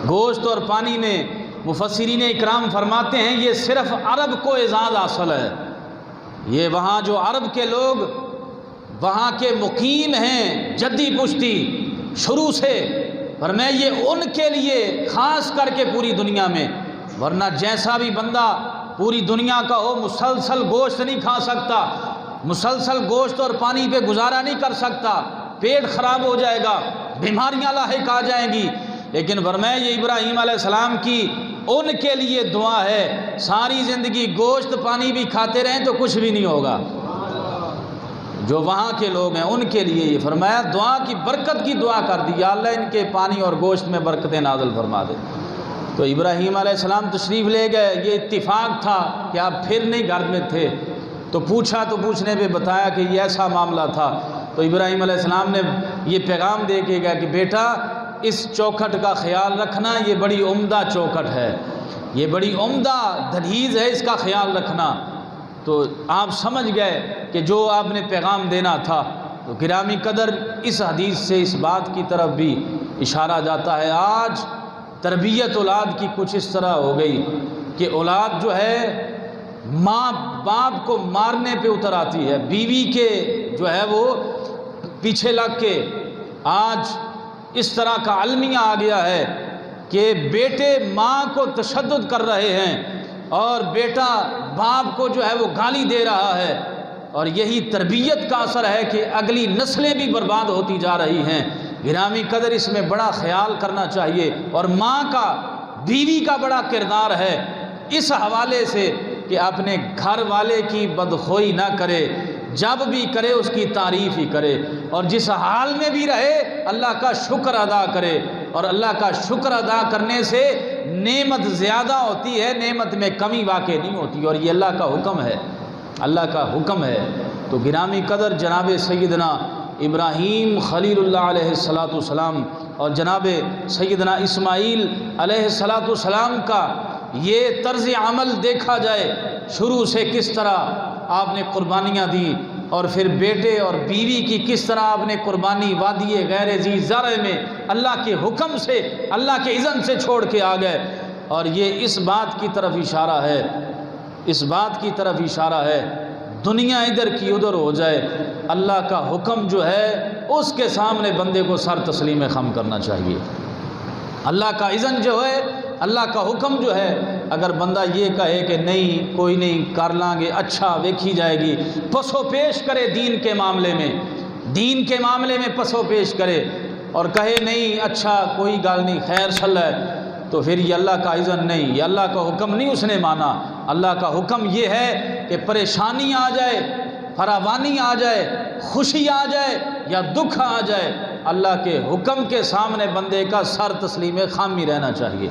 گوشت اور پانی میں مفسرین اکرام فرماتے ہیں یہ صرف عرب کو اعزاز حاصل ہے، یہ وہاں جو عرب کے لوگ وہاں کے مقیم ہیں جدی پشتی شروع سے، فرمایا یہ ان کے لیے خاص کر کے پوری دنیا میں، ورنہ جیسا بھی بندہ پوری دنیا کا ہو مسلسل گوشت نہیں کھا سکتا، مسلسل گوشت اور پانی پہ گزارا نہیں کر سکتا، پیٹ خراب ہو جائے گا، بیماریاں لاحق آ جائیں گی۔ لیکن فرمایا یہ ابراہیم علیہ السلام کی ان کے لیے دعا ہے، ساری زندگی گوشت پانی بھی کھاتے رہیں تو کچھ بھی نہیں ہوگا۔ جو وہاں کے لوگ ہیں ان کے لیے یہ فرمایا، دعا کی برکت کی دعا کر دی، یا اللہ ان کے پانی اور گوشت میں برکتیں نازل فرما دے۔ تو ابراہیم علیہ السلام تشریف لے گئے، یہ اتفاق تھا کہ آپ پھر نہیں گھر میں تھے۔ تو پوچھا تو پوچھنے پہ بتایا کہ یہ ایسا معاملہ تھا۔ تو ابراہیم علیہ السلام نے یہ پیغام دے کے گیا کہ بیٹا اس چوکھٹ کا خیال رکھنا، یہ بڑی عمدہ چوکھٹ ہے، یہ بڑی عمدہ دہلیز ہے، اس کا خیال رکھنا۔ تو آپ سمجھ گئے کہ جو آپ نے پیغام دینا تھا۔ تو گرامی قدر اس حدیث سے اس بات کی طرف بھی اشارہ جاتا ہے، آج تربیت اولاد کی کچھ اس طرح ہو گئی کہ اولاد جو ہے ماں باپ کو مارنے پہ اتر آتی ہے، بیوی کے جو ہے وہ پیچھے لگ کے۔ آج اس طرح کا المیہ آ گیا ہے کہ بیٹے ماں کو تشدد کر رہے ہیں اور بیٹا باپ کو جو ہے وہ گالی دے رہا ہے، اور یہی تربیت کا اثر ہے کہ اگلی نسلیں بھی برباد ہوتی جا رہی ہیں۔ گرامی قدر اس میں بڑا خیال کرنا چاہیے، اور ماں کا بیوی کا بڑا کردار ہے اس حوالے سے کہ اپنے گھر والے کی بدخوئی نہ کرے، جب بھی کرے اس کی تعریف ہی کرے، اور جس حال میں بھی رہے اللہ کا شکر ادا کرے، اور اللہ کا شکر ادا کرنے سے نعمت زیادہ ہوتی ہے، نعمت میں کمی واقع نہیں ہوتی، اور یہ اللہ کا حکم ہے، اللہ کا حکم ہے۔ تو گرامی قدر جناب سیدنا ابراہیم خلیل اللہ علیہ السلام اور جناب سیدنا اسماعیل علیہ السلام کا یہ طرز عمل دیکھا جائے، شروع سے کس طرح آپ نے قربانیاں دی، اور پھر بیٹے اور بیوی کی کس طرح آپ نے قربانی وادی غیر ذی زرع میں اللہ کے حکم سے، اللہ کے اذن سے چھوڑ کے آ گئے۔ اور یہ اس بات کی طرف اشارہ ہے، اس بات کی طرف اشارہ ہے، دنیا ادھر کی ادھر ہو جائے، اللہ کا حکم جو ہے اس کے سامنے بندے کو سر تسلیم خم کرنا چاہیے۔ اللہ کا اذن جو ہے، اللہ کا حکم جو ہے، اگر بندہ یہ کہے کہ نہیں کوئی نہیں کر لیں گے، اچھا ویکھی جائے گی، پس و پیش کرے دین کے معاملے میں، دین کے معاملے میں پس و پیش کرے اور کہے نہیں اچھا کوئی گال نہیں خیر صلی ہے، تو پھر یہ اللہ کا اذن نہیں، یہ اللہ کا حکم نہیں اس نے مانا۔ اللہ کا حکم یہ ہے کہ پریشانی آ جائے، فراوانی آ جائے، خوشی آ جائے یا دکھ آ جائے، اللہ کے حکم کے سامنے بندے کا سر تسلیم خام ہی رہنا چاہیے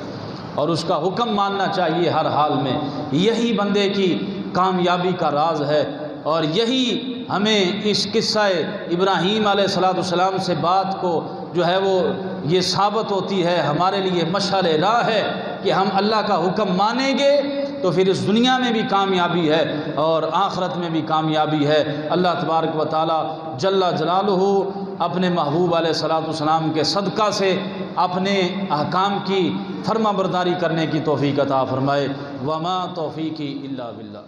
اور اس کا حکم ماننا چاہیے ہر حال میں۔ یہی بندے کی کامیابی کا راز ہے، اور یہی ہمیں اس قصہ ابراہیم علیہ السلام سے بات کو جو ہے وہ یہ ثابت ہوتی ہے، ہمارے لیے مشعل راہ ہے کہ ہم اللہ کا حکم مانیں گے تو پھر اس دنیا میں بھی کامیابی ہے اور آخرت میں بھی کامیابی ہے۔ اللہ تبارک و تعالی جل جلالہ اپنے محبوب علیہ السلام کے صدقہ سے اپنے احکام کی فرما برداری کرنے کی توفیق عطا فرمائے۔ وما توفیقی الا باللہ۔